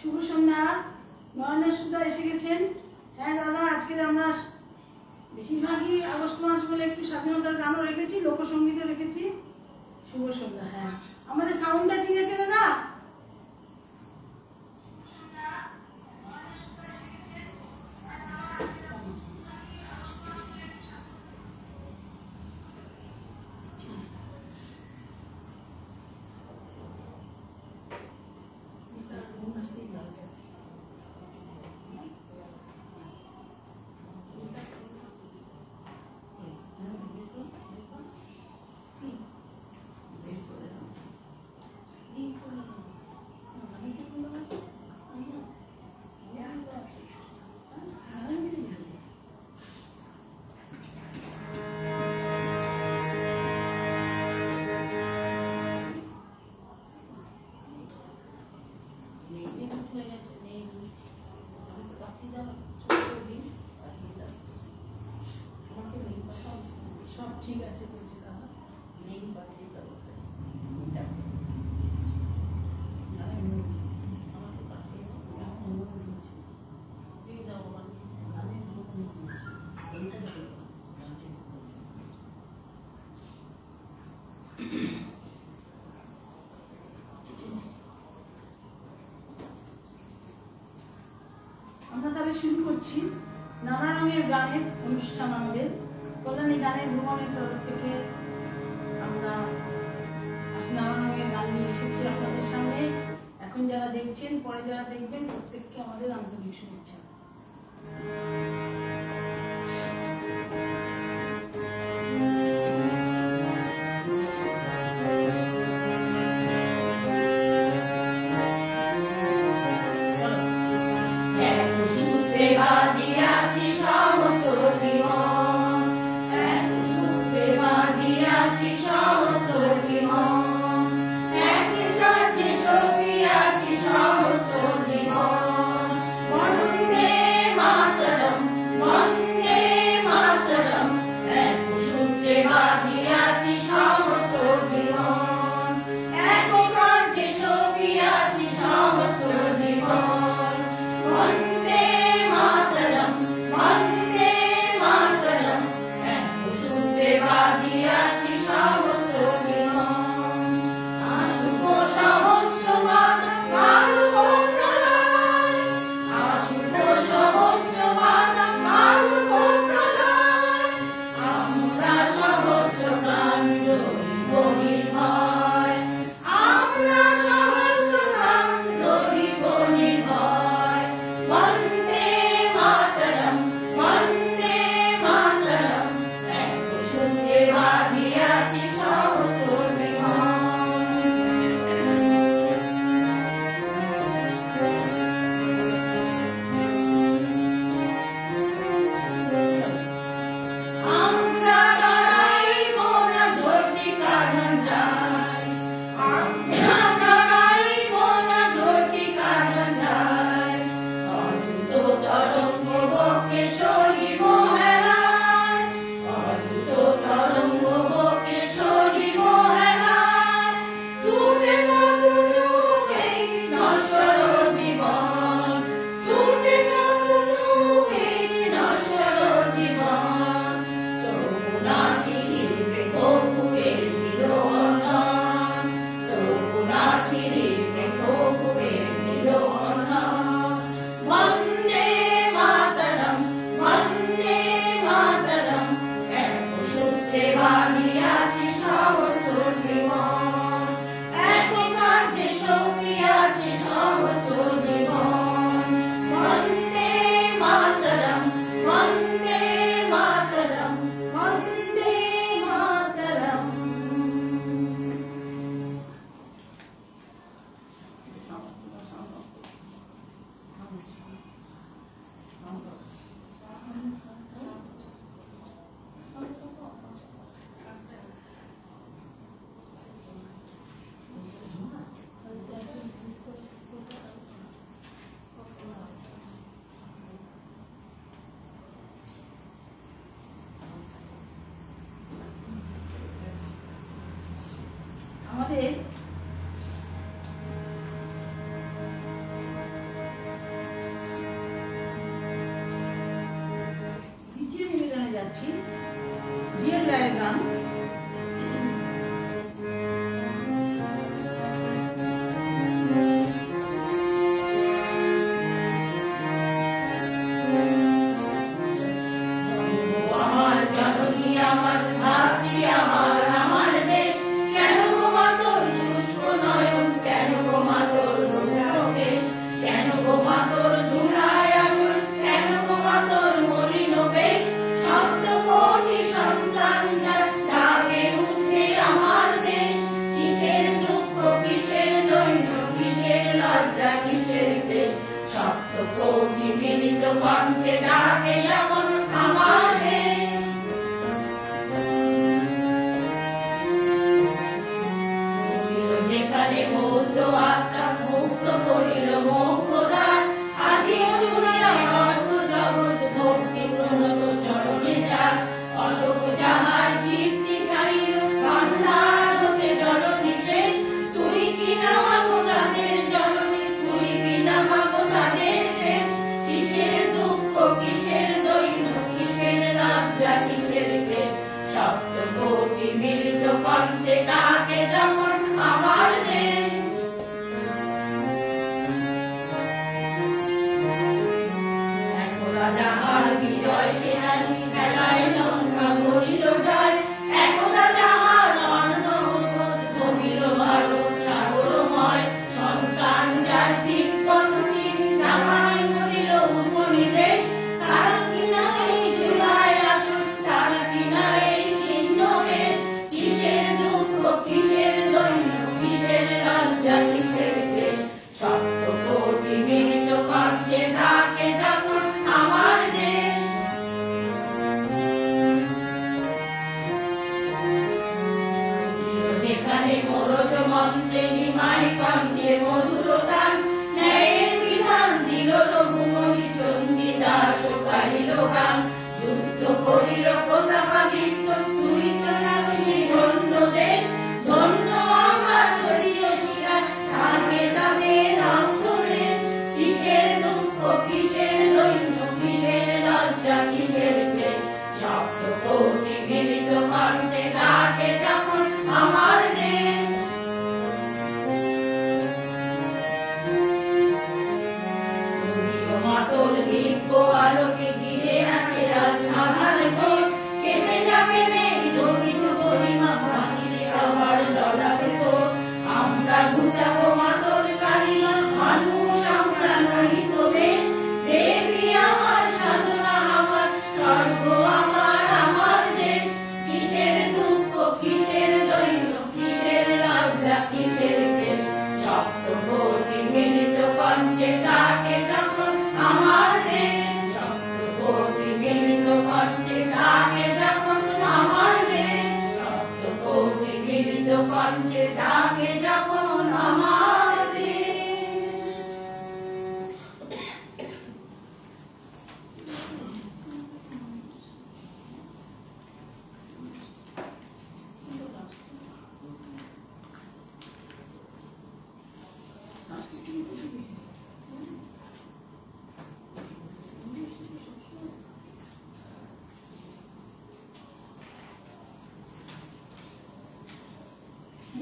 শুভ সন্ধ্যা। নয়নের সুধা এসে গেছেন। হ্যাঁ দাদা, আজকে আমরা বেশিরভাগই আগস্ট মাস বলে একটু স্বাধীনতার গানও রেখেছি, লোকসঙ্গীতও রেখেছি। শুভ সন্ধ্যা। হ্যাঁ, আমাদের সাউন্ডটা ঠিক আছে দাদা? ঠিক আছে বলছি দাদা, নেই পাঠিয়ে দেবো। আমাকে পাঠিয়ে দিয়ে দাও। আমরা তাহলে শুরু করছি নানা রঙের গানের অনুষ্ঠান। আমাদের কল্যাণী গানের ভ্রমণের তরফ থেকে আমরা আজ নানা রঙের গান নিয়ে এসেছি আপনাদের সামনে। এখন যারা দেখছেন, পরে যারা দেখবেন, প্রত্যেককে আমাদের আন্তরিক শুভেচ্ছা। One যাচ্ছি ডিয়ার রায়ের গান।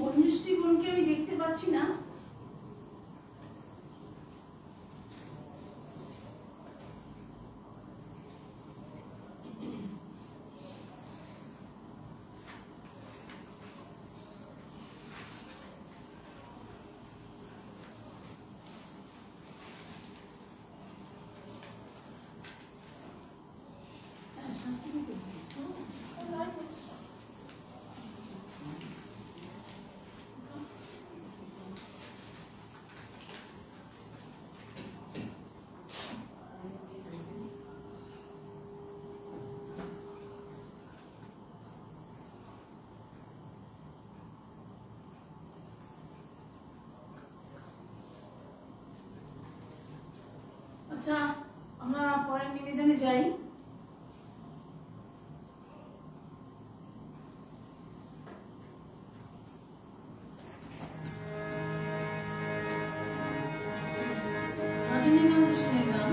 বন্ধুশ্রী বোনকে আমি দেখতে পাচ্ছি না। আচ্ছা, আমরা পরের নিবেদনে যাই। রজনীকান্ত সেনের গান।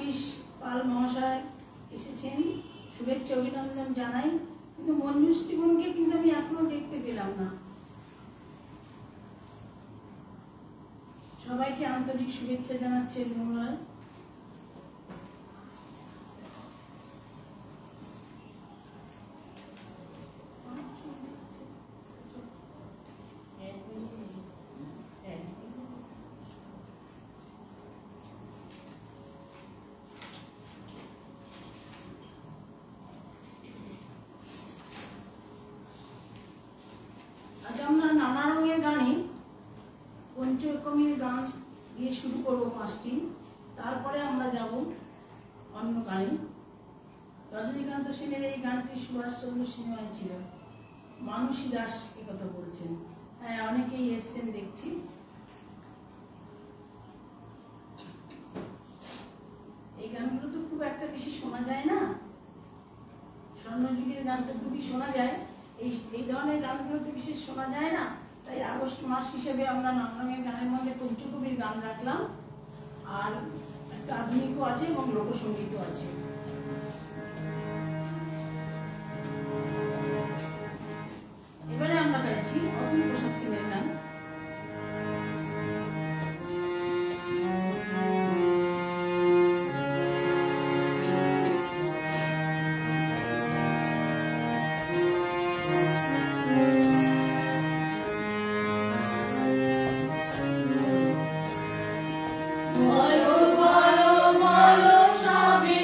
দেবাশিস পাল মহাশয় এসেছেন, শুভেচ্ছা অভিনন্দন জানাই। কিন্তু মঞ্জুশ্রী বোনকে কিন্তু আমি এখনো দেখতে পেলাম না। সবাইকে আন্তরিক শুভেচ্ছা জানাচ্ছে মঙ্গল। আজ আমরা নানা রঙের গানে পঞ্চরকমের গান দিয়ে শুরু করবো 5টি, তারপরে আমরা যাব অন্য গানে। রজনীকান্ত সেনের এই গানটি সুভাষচন্দ্র সিনেমায় ছিল। মানসী দাস কথা বলছেন। হ্যাঁ, অনেকেই এসছেন দেখছি। এই গানগুলো তো খুব একটা বেশি শোনা যায় না, স্বর্ণযুগের গান তো খুবই শোনা যায়, এই ধরনের গানগুলো তো বিশেষ শোনা যায় না। তাই আগস্ট মাস হিসেবে আমরা নানা রঙের গানের মধ্যে পঞ্চকবির গান রাখলাম, আর একটা আধুনিকও আছে এবং লোকসঙ্গীতও আছে। এবারে আমরা গাইছি অতুল প্রসাদ সেনের গান। বলো বলো বলো সবে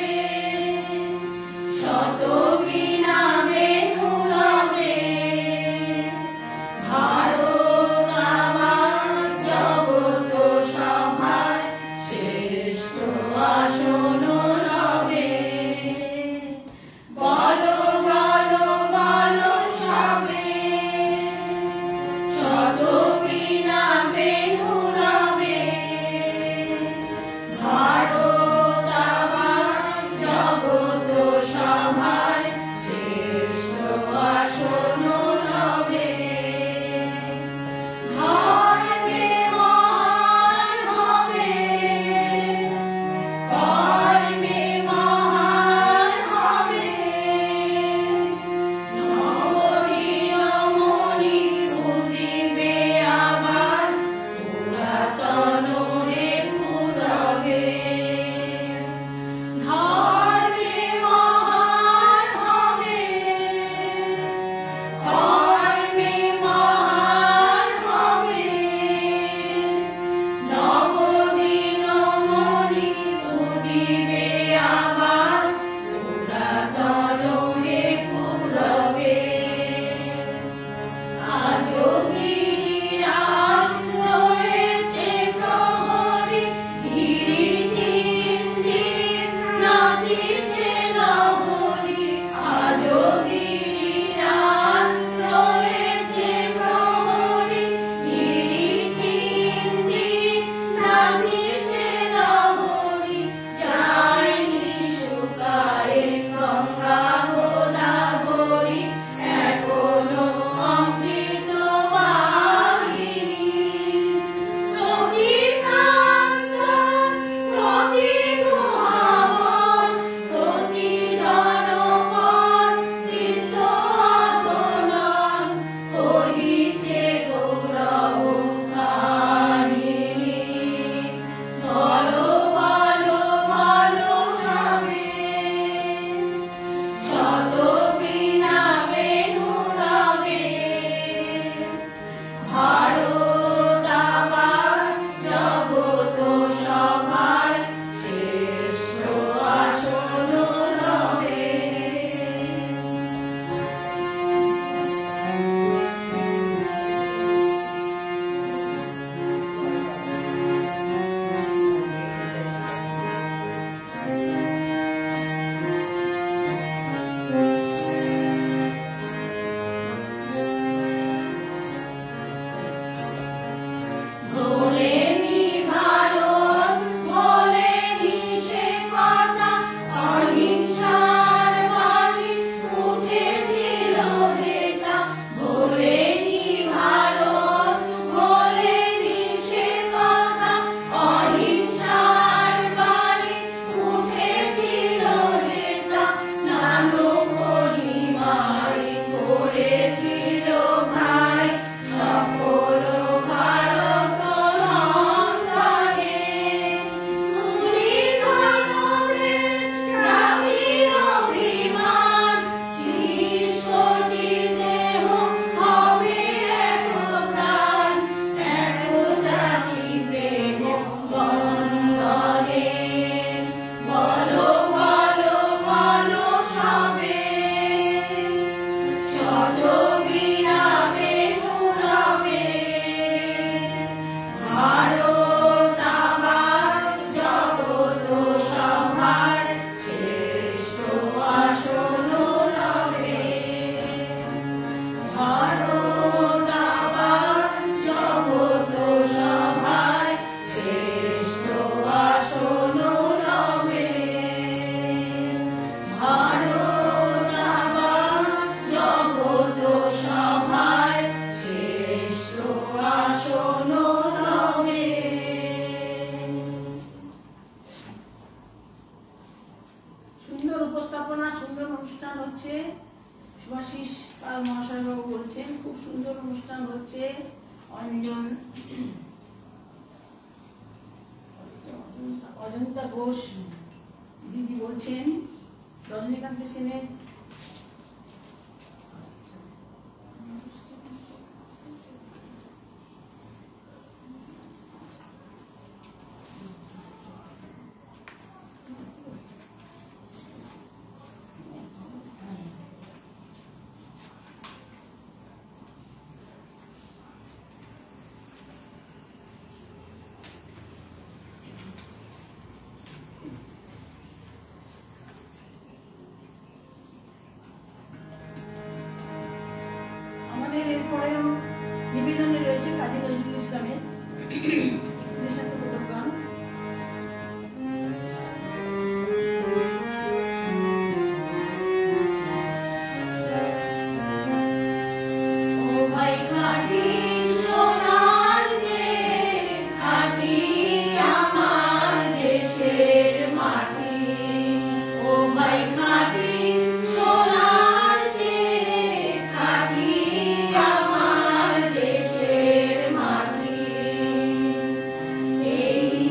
উপস্থাপনা, সুন্দর অনুষ্ঠান হচ্ছে। সুভাষিস পাল মহাশয় বাবু বলছেন খুব সুন্দর অনুষ্ঠান হচ্ছে। অঞ্জন অজন্তা ঘোষ দিদি বলছেন, রজনীকান্ত সেনের এরপরেও নিবেদনে রয়েছে কাজী নজরুল ইসলামের দেশাত্মবোধক গান। এই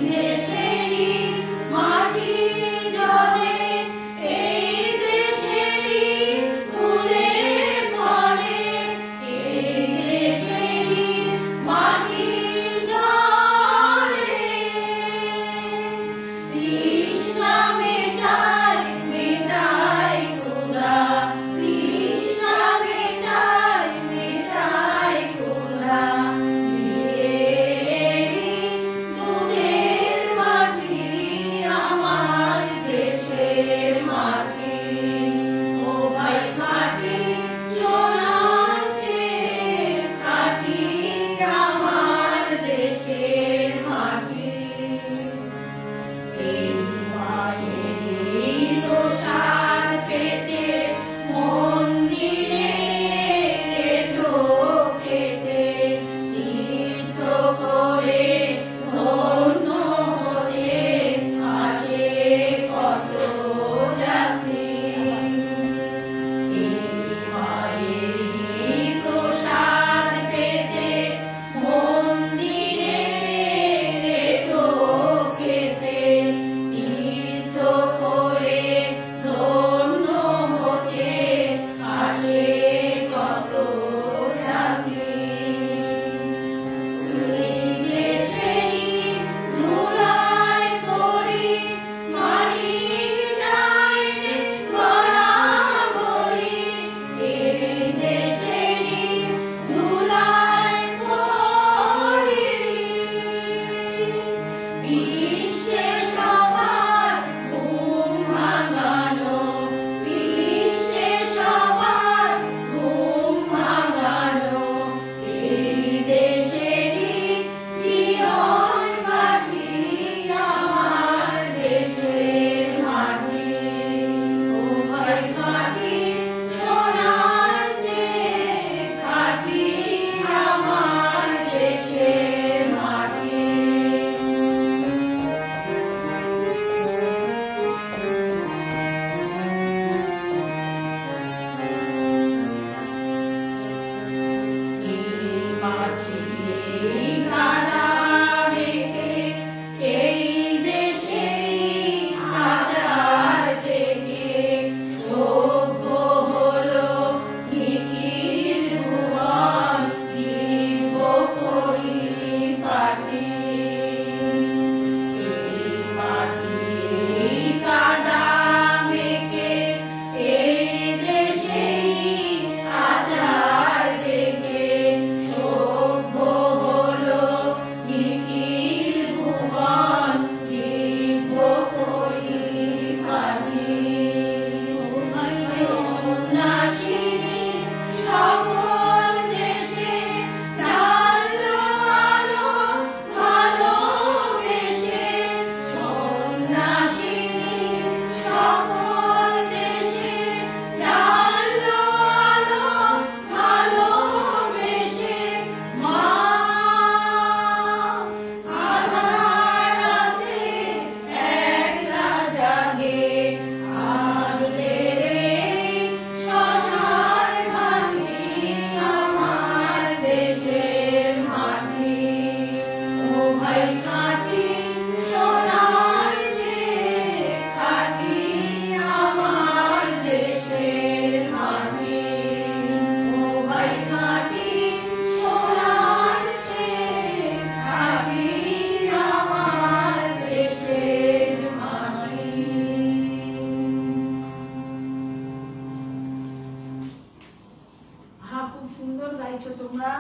গাইছো তোমরা?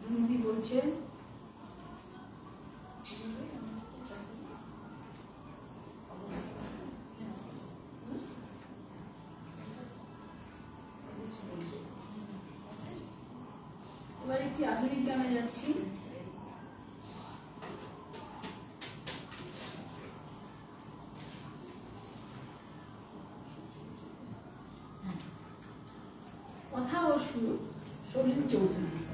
রুমদি বলছে এবার একটি আধুনিক গানে যাচ্ছি। কথা ও সুর সলিল চৌধুরী।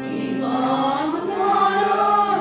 জীবন মরণ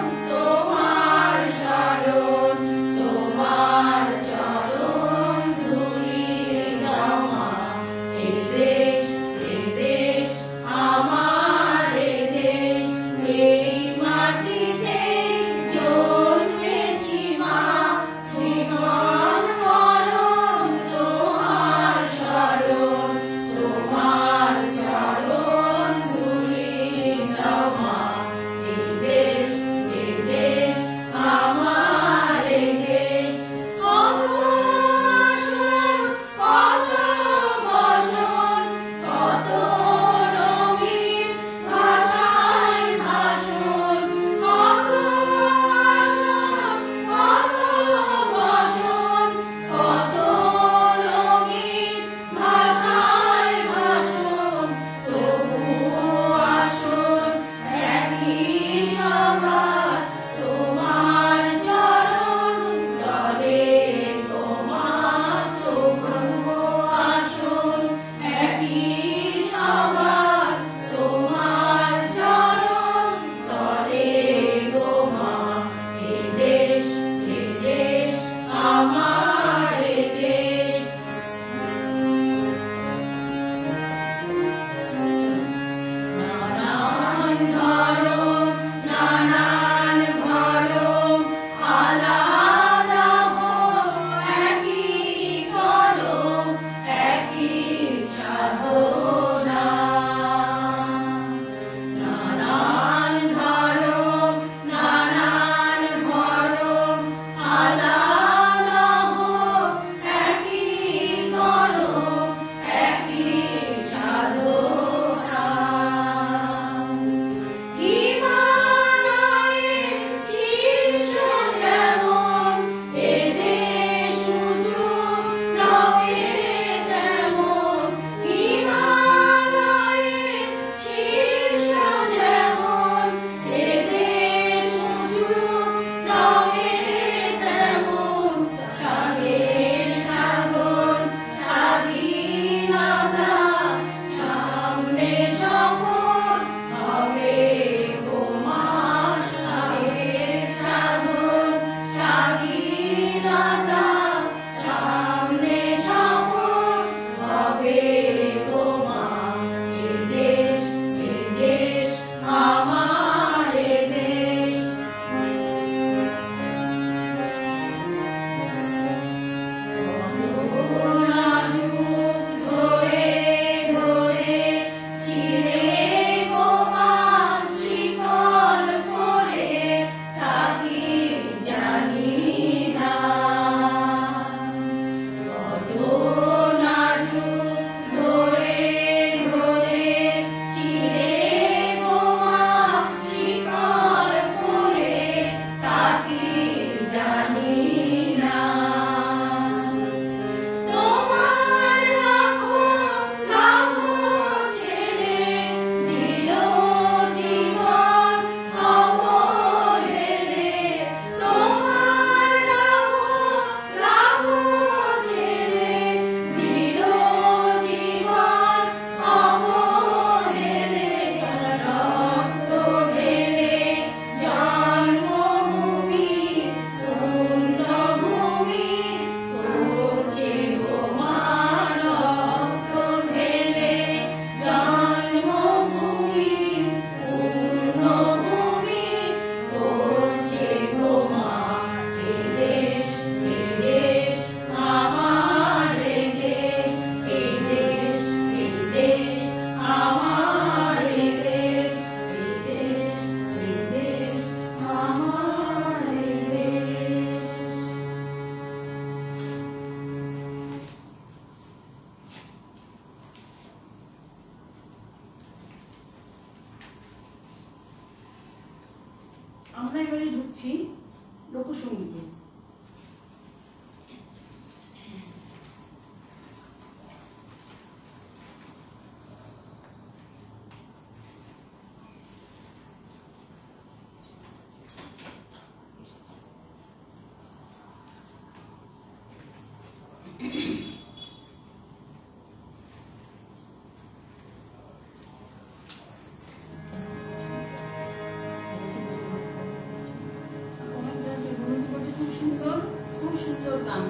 আমরা এবারে ঢুকছি লোকসঙ্গীতে। খুব সুন্দর গান।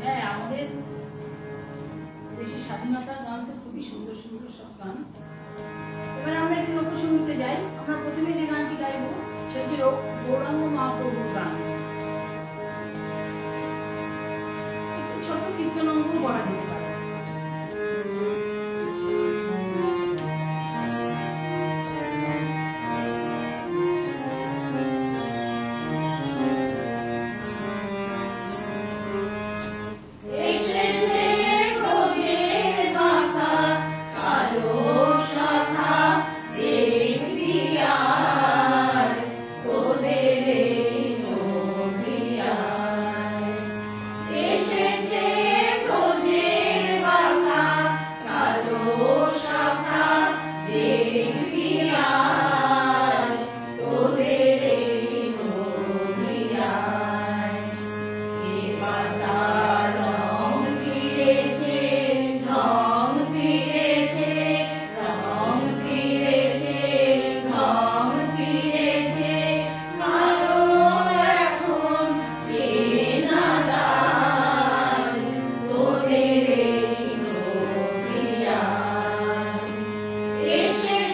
হ্যাঁ, আমাদের দেশের স্বাধীনতার গান তো খুবই সুন্দর সুন্দর সব গান। এবার আমরা একটু লোকসঙ্গীতে যাই। আমরা প্রথমে যে গানটি গাইব সেটি গৌরাঙ্গ মহাপ্রভুর গান। একটু ছোট কীর্তনঙ্গ বলা যেতে পারে। Yes.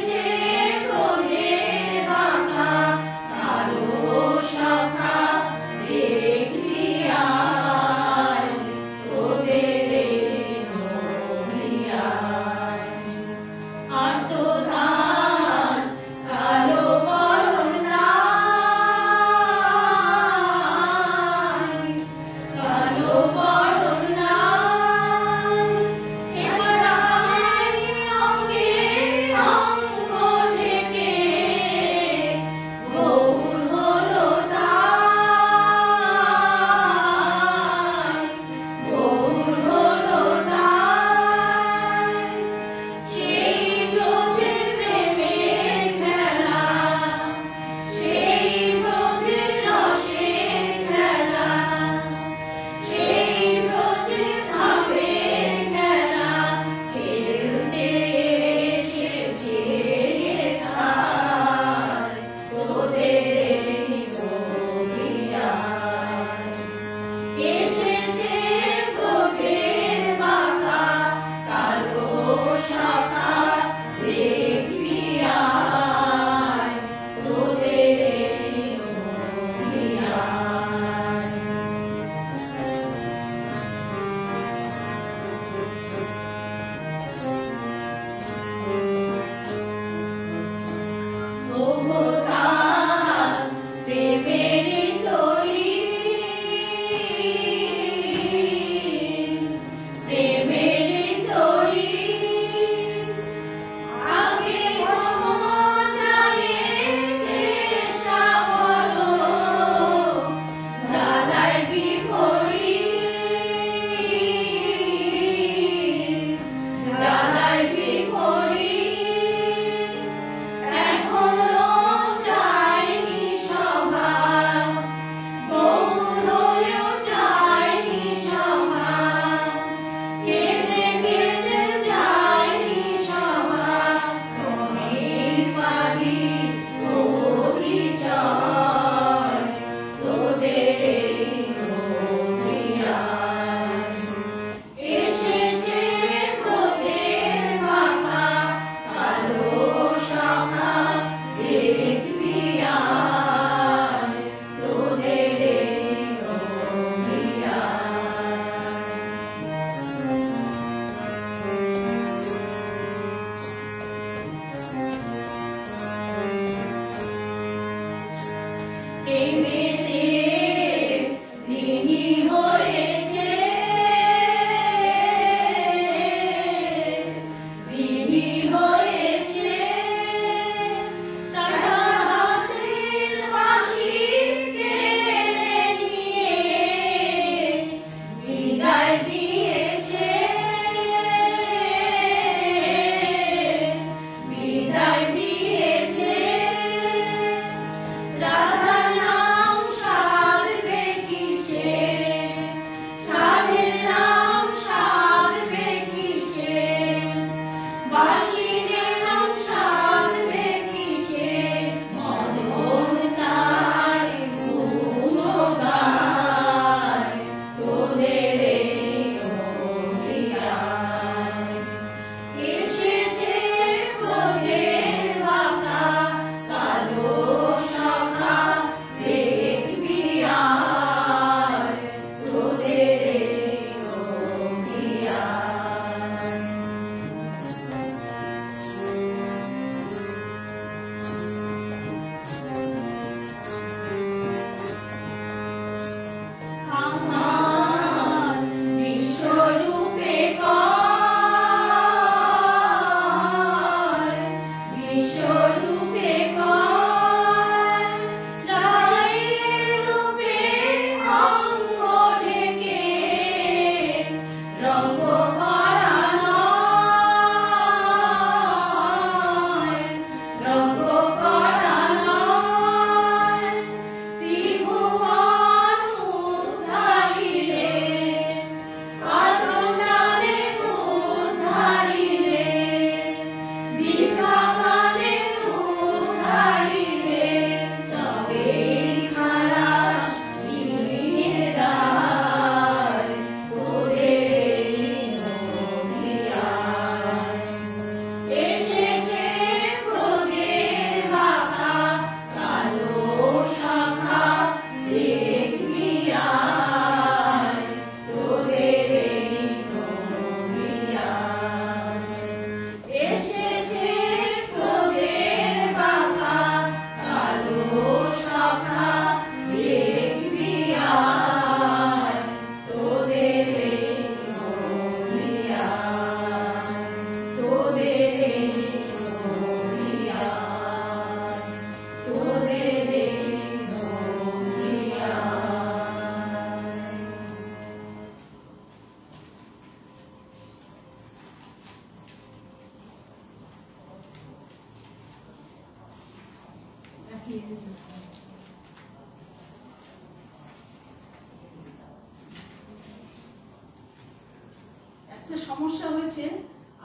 একটা সমস্যা হয়েছে,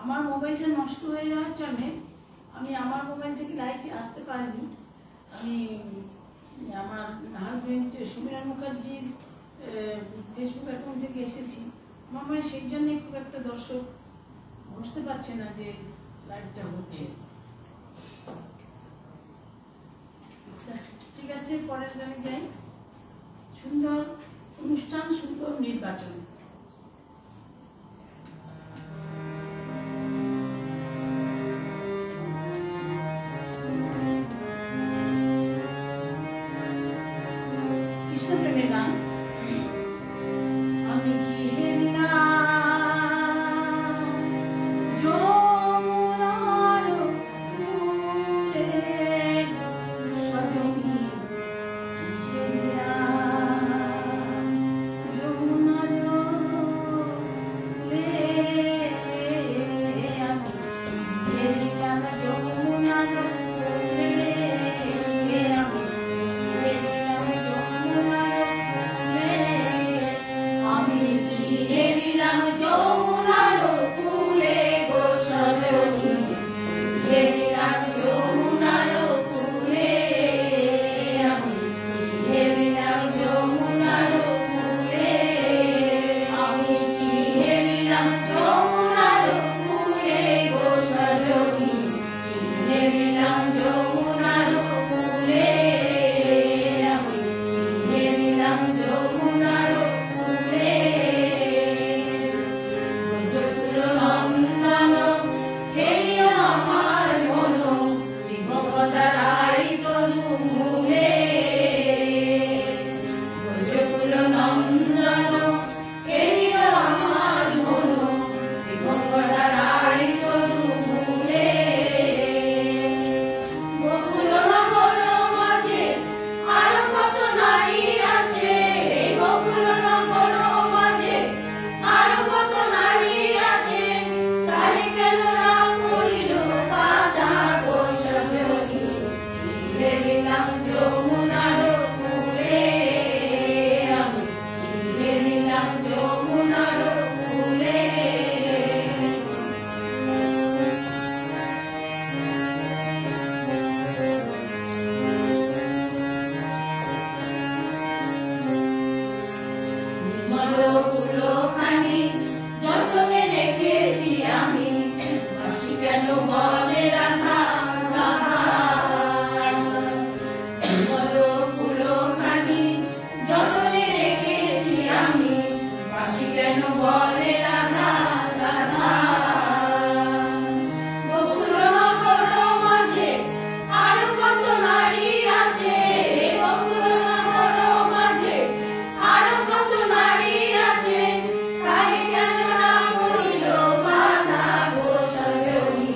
আমার মোবাইলটা নষ্ট হয়ে যাওয়ার জন্য আমি আমার মোবাইল থেকে লাইভে আসতে পারিনি। আমি আমার হাজবেন্ড সমীরণ মুখার্জির ফেসবুক অ্যাকাউন্ট থেকে এসেছি। আমার মনে হয় সেই জন্যই খুব একটা দর্শক বুঝতে পারছে না যে লাইভটা হচ্ছে। আচ্ছা ঠিক আছে, পরের গানে যাই। সুন্দর অনুষ্ঠান, সুন্দর নির্বাচন। কৃষ্ণপ্রেমের গান। আমি কি যমুনার কূলে সজনী যমুনার কূলে আমি গেছিলাম যমুনার কূলে গো সজনী, গেছিলাম যমুনার কূলে, আমি গেছিলাম যমুনার কূলে, আমি গেছিলাম যমুনার কূলে গো সজনী, গেছিলাম যমুনার কূলে, আমি গেছিলাম যমুনার কূলে। নন্দন হেরিয়া আমার মন জীবকদারাই তনু মূলে, নন্দন হেরিয়া আমার মন জীবকদারাই তনু মূলে। গোকুল নগর মাঝে আরো কত নারী আছে, গোকুল নগর মাঝে আরো কত নারী আছে, তাই কেন না করিল বাধা গো সজনী, গেছিলাম যমুনার কূলে, আমি গেছিলাম যমুনার কূলে। ফুলখানি যতনে রেখেছি আমি, হাসি কেন বলে রাধা রাধা, ফুলখানি যতনে রেখেছি আমি, হাসি কেন বলে রাধা রাধা। গোকুল নগর মাঝে আরো কত নারী আছে, গোকুল নগর মাঝে আরো কত নারী আছে, তাই কেন না করিল বাধা গো সজনী,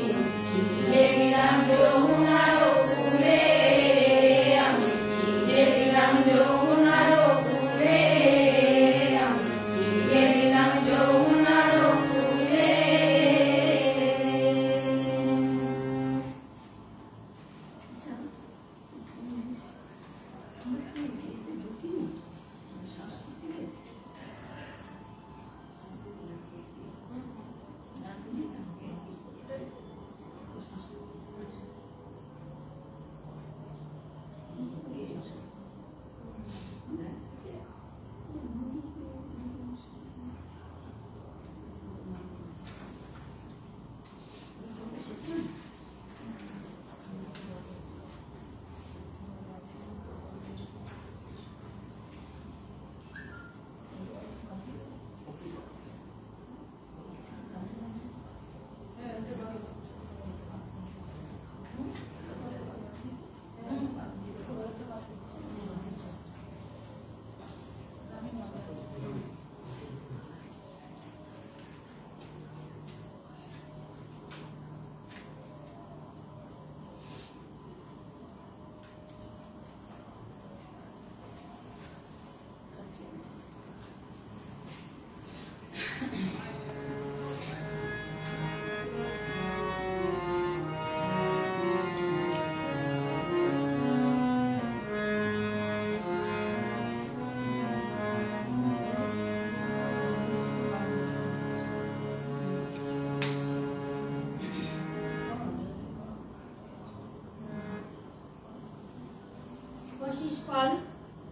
পাল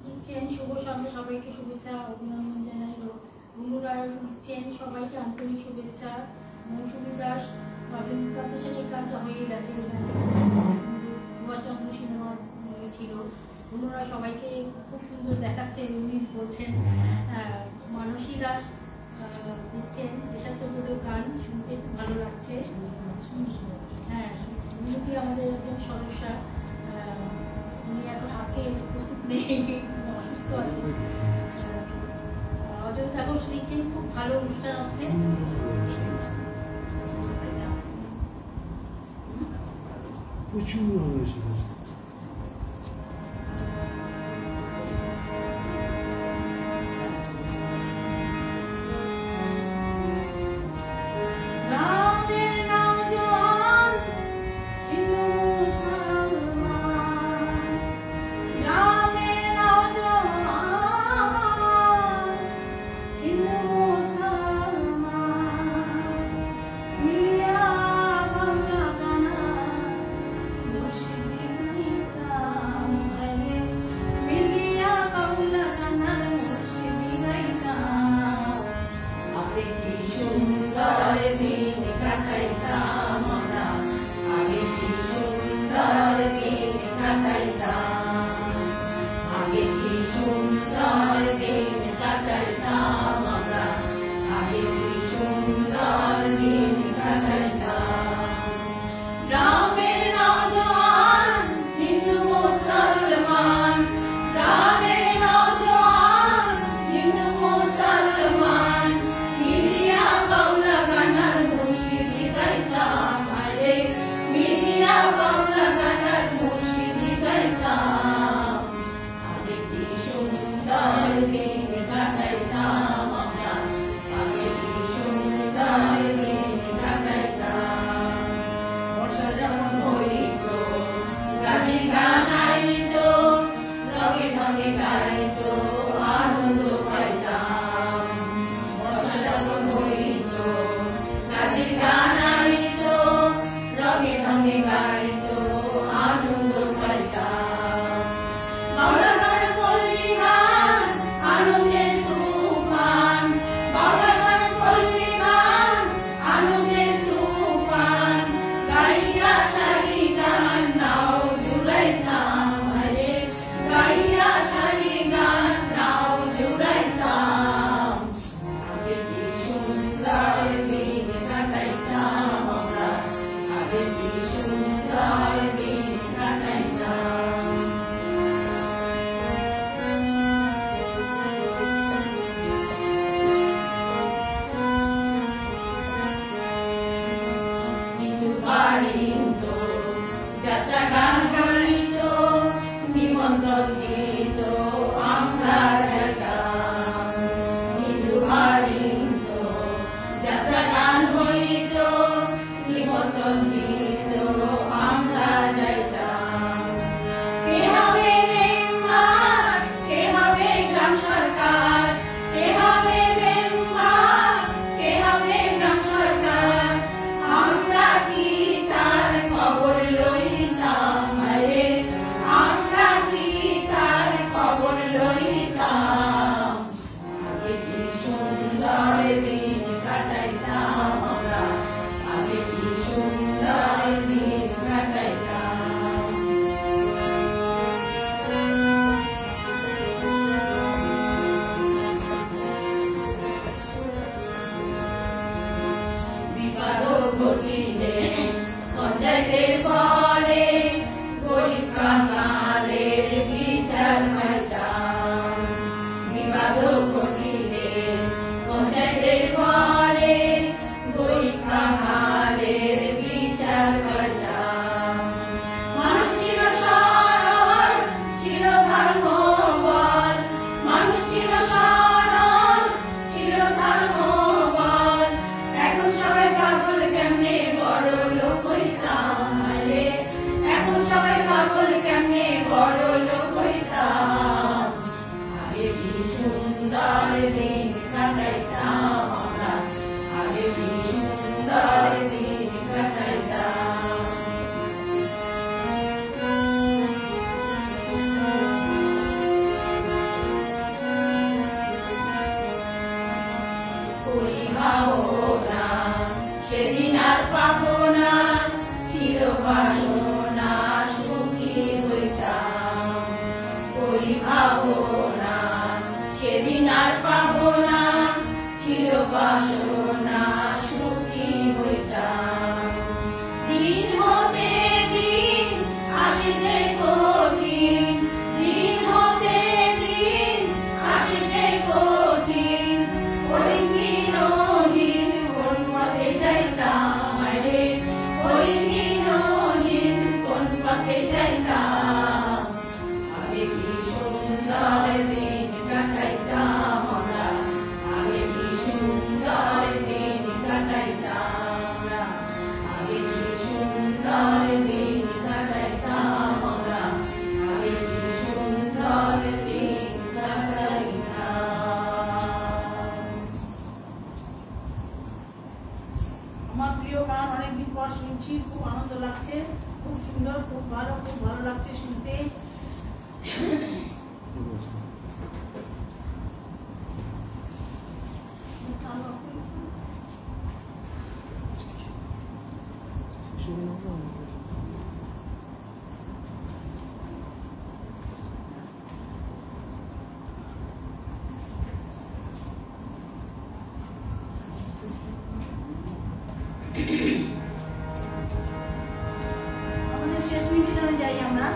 লিখছেন শুভ সন্ধ্যা, সবাইকে শুভেচ্ছা অভিনন্দন জানাই। অনুরাগ লিখছেন সবাইকে আন্তরিক শুভেচ্ছা। মৌসুমী দাস রজনীকান্ত সেন একান্ত হয়ে গেছে, সুভাষচন্দ্র সিনেমার ছিল। ওনারা সবাইকে খুব সুন্দর দেখাচ্ছে উনি বলছেন। মানসী দাস দিচ্ছেন দেশাত্মবোধক গান শুনতে খুব ভালো লাগছে। হ্যাঁ, উনি আমাদের একজন সদস্যা, উনি এখন আজকে উপস্থিত নেই, অসুস্থ আছে। অযোধ্যা ঘোষ লিখছেন খুব ভালো অনুষ্ঠান হচ্ছে। প্রচুর হয়েছে। বাসনা সুখী হইতাম, করি ভাবনা সেদিন আর পাবো না, ছিল বাসনা সুখী হইতাম। দিন হতে দিন আসিতে কঠিন, দিন হতে দিন আসিতে কঠিন, হরিহীনহীন কোন পথে যাইতাম রে, হরিহীনহীন কোন পথে যাইতাম। আগে কি সুন্দর দিন কাটাইতাম আমরা, আগে কি সুন্দর দিন কাটাইতাম আমরা, আগে কি সুন্দর দিন কাটাইতাম আমরা, আগে কি সুন্দর দিন কাটাইতাম। আমার প্রিয় গান অনেকদিন পর শুনছি, খুব আনন্দ লাগছে, খুব সুন্দর, খুব ভালো লাগছে শুনতে। আমাদের শেষ নিবেদনে যাই আমরা।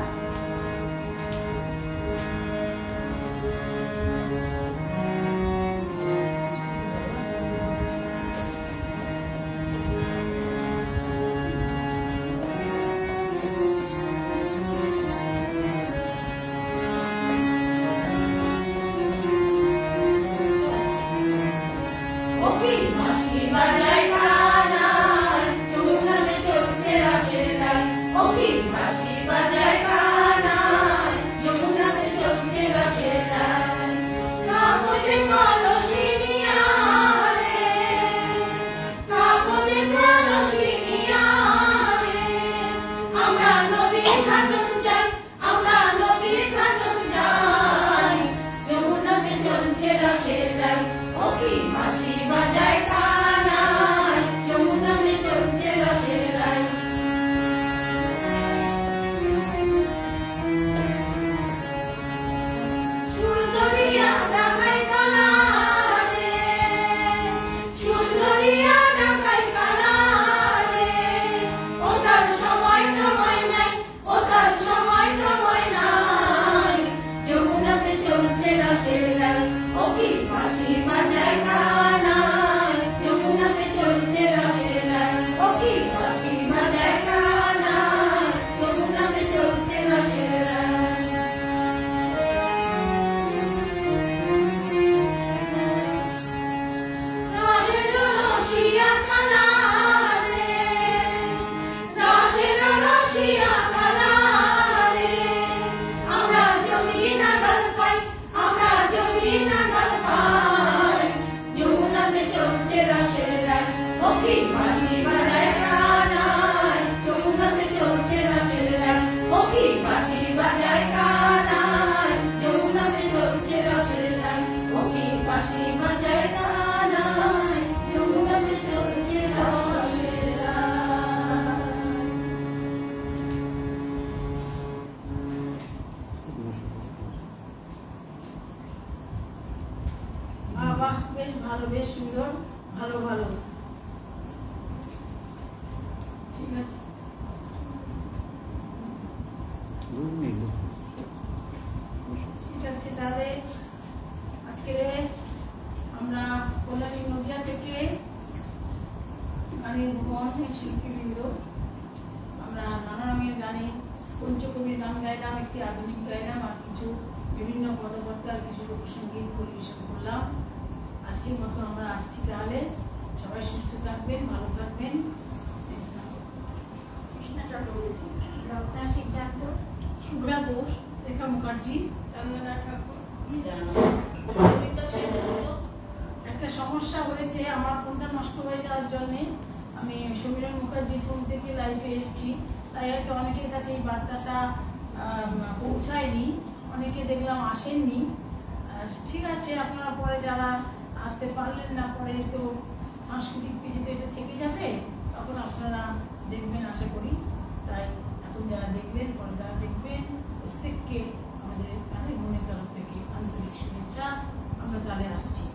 বেশ সুন্দর, ভালো ঠিক আছে। ঠিক আছে, তাহলে আজকে আমরা কল্যাণী নদিয়া থেকে গানের ভ্রমণের শিল্পীবৃন্দ আমরা নানা রঙের গানে পঞ্চকবির গান গাইলাম, একটি আধুনিক গাইলাম, আর কিছু বিভিন্ন পদকর্তার কিছু লোকসঙ্গীত পরিবেশন করলাম। আজকের মতো আমরা আসছি, তাহলে সবাই সুস্থ থাকবেন, ভালো থাকবেন। কৃষ্ণা চক্রবর্তী, রত্না সিদ্ধান্ত, শুভ্রা ঘোষ, রেখা মুখার্জি, চন্দনা ঠাকুর। একটা সমস্যা হয়েছে, আমার ফোনটা নষ্ট হয়ে যাওয়ার জন্যে আমি সমীরণ মুখার্জির ফোন থেকে লাইভে এসেছি, তাই হয়তো অনেকের কাছে এই বার্তাটা পৌঁছায়নি, অনেকে দেখলাম আসেননি। ঠিক আছে, আপনারা পরে যারা আসতে পারলেন না, পরে তো সাংস্কৃতিক পেজে এটা থেকে যাবে, তখন আপনারা দেখবেন আশা করি। তাই এখন যারা দেখলেন পরে যারা দেখবেন প্রত্যেককে আমাদের গানের ভ্রমণের তরফ থেকে আন্তরিক শুভেচ্ছা। আমরা তাহলে আসছি।